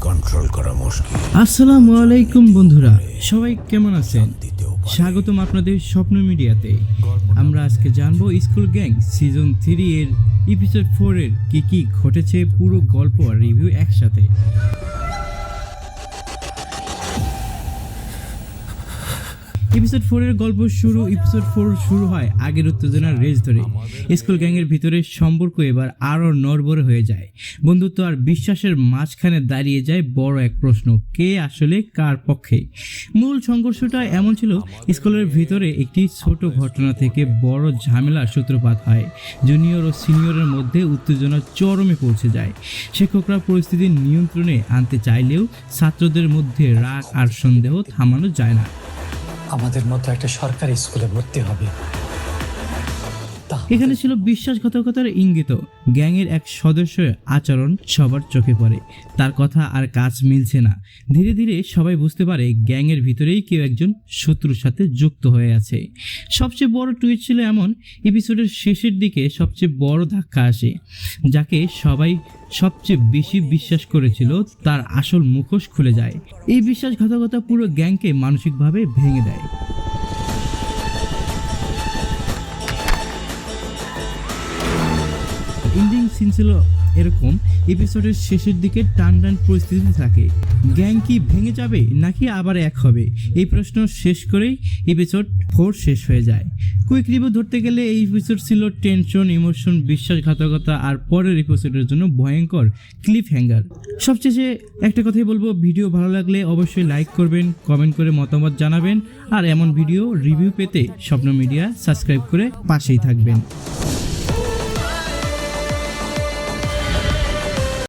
Control করা মুশকিল। আসসালামু আলাইকুম বন্ধুরা, সবাই কেমন আছেন? স্বাগতম আপনাদের স্বপ্ন মিডিয়াতে। আমরা আজকে জানবো স্কুল গ্যাং সিজন 3 এর এপিসোড 4 এর কি ঘটেছে, পুরো গল্প আর রিভিউ একসাথে। এপিসোড 4 এর গল্প এপিসোড 4 শুরু হয় আগের উত্তেজনার রেস ধরে। স্কুল গ্যাংয়ের ভিতরে সম্পর্ক এবার আরও নড়বড়ে হয়ে যায়। বন্ধুত্ব আর বিশ্বাসের মাঝখানে দাঁড়িয়ে যায় বড় এক প্রশ্ন, কে আসলে কার পক্ষে? মূল সংঘর্ষটা এমন ছিল, স্কুলের ভিতরে একটি ছোট ঘটনা থেকে বড় ঝামেলার সূত্রপাত হয়। জুনিয়র ও সিনিয়রের মধ্যে উত্তেজনা চরমে পৌঁছে যায়। শিক্ষকরা পরিস্থিতি নিয়ন্ত্রণে আনতে চাইলেও ছাত্রদের মধ্যে রাগ আর সন্দেহ থামানো যায় না। আমাদের মতো একটা সরকারি স্কুলে ভর্তি হবে। এখানে ছিল বিশ্বাসঘাতকতার ইঙ্গিত। গ্যাংয়ের এক সদস্যের আচরণ সবার চোখে পড়ে, তার কথা আর কাজ মিলছে না। ধীরে ধীরে সবাই বুঝতে পারে গ্যাংয়ের ভিতরেই কেউ একজন শত্রুর সাথে যুক্ত হয়ে আছে। সবচেয়ে বড় টুইট ছিল এমন, এপিসোডের শেষের দিকে সবচেয়ে বড় ধাক্কা আসে। যাকে সবাই সবচেয়ে বেশি বিশ্বাস করেছিল তার আসল মুখোশ খুলে যায়। এই বিশ্বাসঘাতকতা পুরো গ্যাংকে মানসিকভাবে ভেঙে দেয়। এন্ডিং সিন ছিল এরকম, এপিসোডের শেষের দিকে টান পরিস্থিতি থাকে। গ্যাং কি ভেঙে যাবে নাকি আবার এক হবে, এই প্রশ্ন শেষ করেই এপিসোড 4 শেষ হয়ে যায়। কুইক রিভিউ ধরতে গেলে এই এপিসোড ছিল টেনশন, ইমোশন, বিশ্বাসঘাতকতা আর পরের এপিসোডের জন্য ভয়ঙ্কর ক্লিফ হ্যাঙ্গার। সবশেষে একটা কথাই বলবো, ভিডিও ভালো লাগলে অবশ্যই লাইক করবেন, কমেন্ট করে মতামত জানাবেন আর এমন ভিডিও রিভিউ পেতে স্বপ্ন মিডিয়া সাবস্ক্রাইব করে পাশেই থাকবেন।